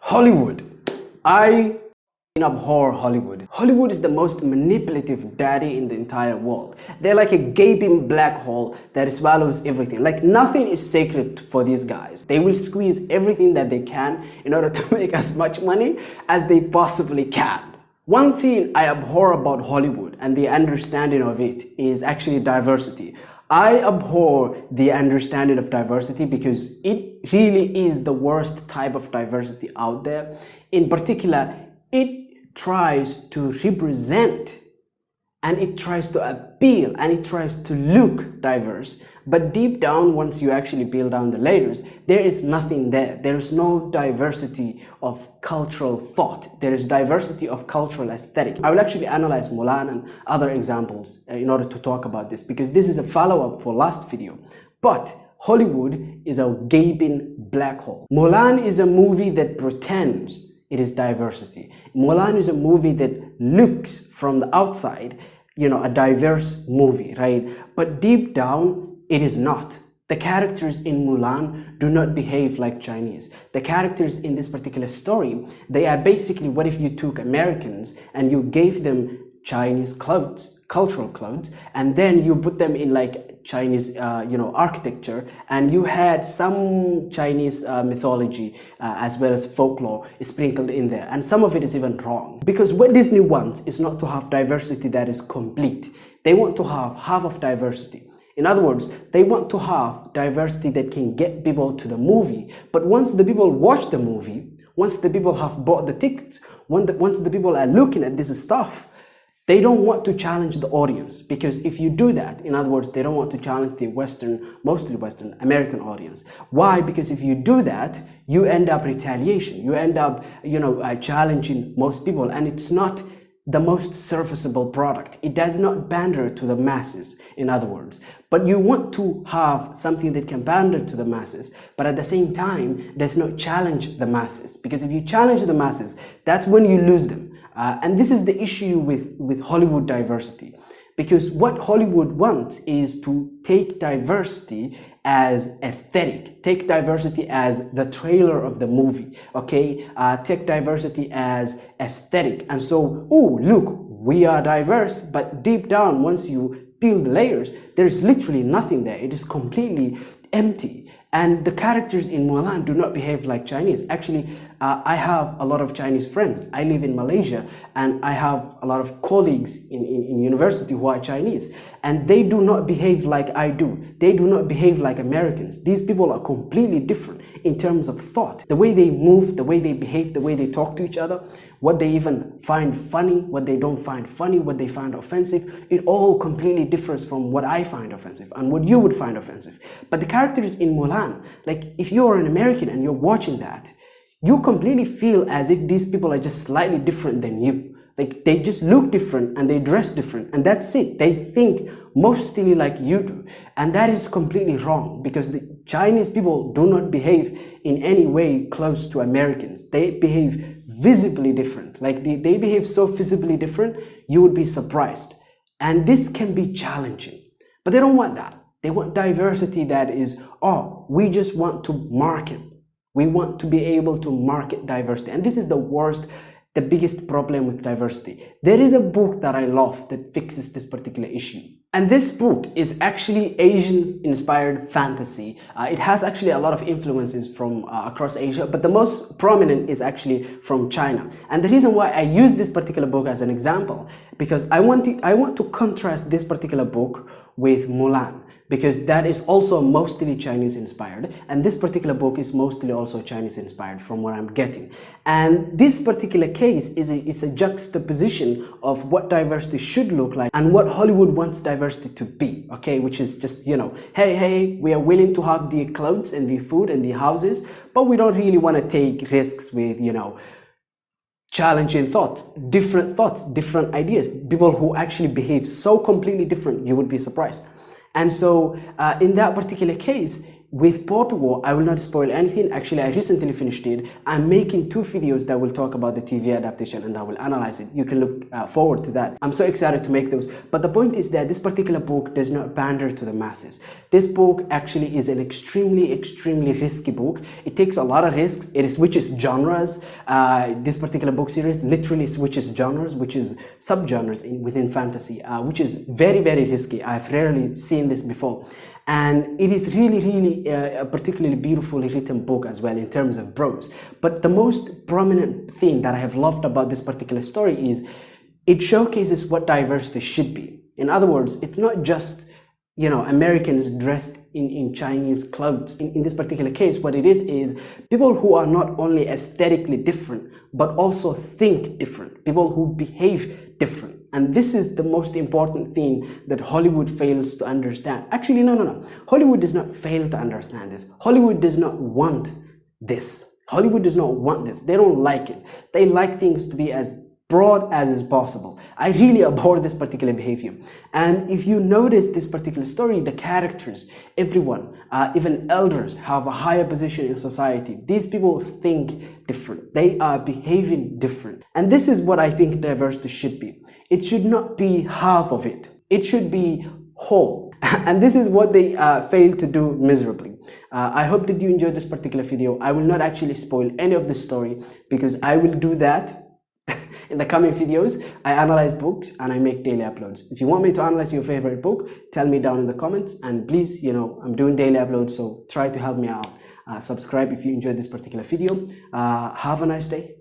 Hollywood. I abhor Hollywood. Hollywood is the most manipulative daddy in the entire world. They're like a gaping black hole that swallows everything. Like nothing is sacred for these guys. They will squeeze everything that they can in order to make as much money as they possibly can. One thing I abhor about Hollywood and the understanding of it is actually diversity. I abhor the understanding of diversity because it really is the worst type of diversity out there. In particular, it tries to represent and it tries to appeal and it tries to look diverse. But deep down, once you actually peel down the layers, there is nothing there. There is no diversity of cultural thought. There is diversity of cultural aesthetic. I will actually analyze Mulan and other examples in order to talk about this because this is a follow-up for last video. But Hollywood is a gaping black hole. Mulan is a movie that pretends it is diversity. Mulan is a movie that looks from the outside, a diverse movie, right? But deep down, it is not. The characters in Mulan do not behave like Chinese. The characters in this particular story, they are basically what if you took Americans and you gave them Chinese clothes, cultural clothes, and then you put them in like Chinese, architecture, and you had some Chinese mythology as well as folklore sprinkled in there. And some of it is even wrong. Because what Disney wants is not to have diversity that is complete. They want to have half of diversity. In other words, they want to have diversity that can get people to the movie. But once the people watch the movie, once the people have bought the tickets, once the people are looking at this stuff, they don't want to challenge the audience. Because if you do that, in other words, they don't want to challenge the mostly Western American audience. Why? Because if you do that, you end up retaliation. You end up, challenging most people, and it's not the most serviceable product. It does not pander to the masses, in other words. But you want to have something that can pander to the masses, but at the same time, does not challenge the masses. Because if you challenge the masses, that's when you lose them. And this is the issue with Hollywood diversity. Because what Hollywood wants is to take diversity as aesthetic, take diversity as the trailer of the movie, okay? Take diversity as aesthetic. And so, oh, look, we are diverse, but deep down, once you peel the layers, there is literally nothing there. It is completely empty. And the characters in Mulan do not behave like Chinese. Actually, I have a lot of Chinese friends. I live in Malaysia and I have a lot of colleagues in university who are Chinese, and they do not behave like I do. They do not behave like Americans. These people are completely different in terms of thought. The way they move, the way they behave, the way they talk to each other, what they even find funny, what they don't find funny, what they find offensive, it all completely differs from what I find offensive and what you would find offensive. But the characters in Mulan, like if you're an American and you're watching that, you completely feel as if these people are just slightly different than you. Like they just look different and they dress different, and that's it. They think mostly like you do. And that is completely wrong, because the Chinese people do not behave in any way close to Americans. They behave visibly different. Like they behave so visibly different, you would be surprised. And this can be challenging, but they don't want that. They want diversity that is, we just want to market. We want to be able to market diversity. And this is the biggest problem with diversity. There is a book that I love that fixes this particular issue. And this book is actually Asian-inspired fantasy. It has actually a lot of influences from across Asia, but the most prominent is actually from China. And the reason why I use this particular book as an example, because I want to contrast this particular book with Mulan, because that is also mostly Chinese inspired, and this particular book is mostly also Chinese inspired from what I'm getting. And this particular case is a juxtaposition of what diversity should look like and what Hollywood wants diversity to be, okay? Which is just, hey, we are willing to have the clothes and the food and the houses, but we don't really want to take risks with, challenging thoughts, different ideas, people who actually behave so completely different, you would be surprised. And so in that particular case, with Poppy War, I will not spoil anything. Actually, I recently finished it. I'm making 2 videos that will talk about the TV adaptation and I will analyze it. You can look forward to that. I'm so excited to make those. But the point is that this particular book does not pander to the masses. This book actually is an extremely risky book. It takes a lot of risks. It switches genres. This particular book series literally switches genres, which is subgenres within fantasy, which is very risky. I've rarely seen this before. And it is really a particularly beautifully written book as well in terms of prose. But the most prominent thing that I have loved about this particular story is it showcases what diversity should be. In other words, it's not just, you know, Americans dressed in Chinese clothes. In this particular case, what it is people who are not only aesthetically different, but also think different, people who behave different. And this is the most important thing that Hollywood fails to understand. Actually, no. Hollywood does not fail to understand this. Hollywood does not want this. Hollywood does not want this. They don't like it. They like things to be as broad as is possible. I really abhor this particular behavior. And if you notice this particular story, the characters, everyone, even elders have a higher position in society. These people think different. They are behaving different. And this is what I think diversity should be. It should not be half of it. It should be whole. And this is what they fail to do miserably. I hope that you enjoyed this particular video. I will not actually spoil any of the story because I will do that in the coming videos. I analyze books and I make daily uploads. If you want me to analyze your favorite book, tell me down in the comments, and please, you know, I'm doing daily uploads, so try to help me out. Subscribe if you enjoyed this particular video. Have a nice day.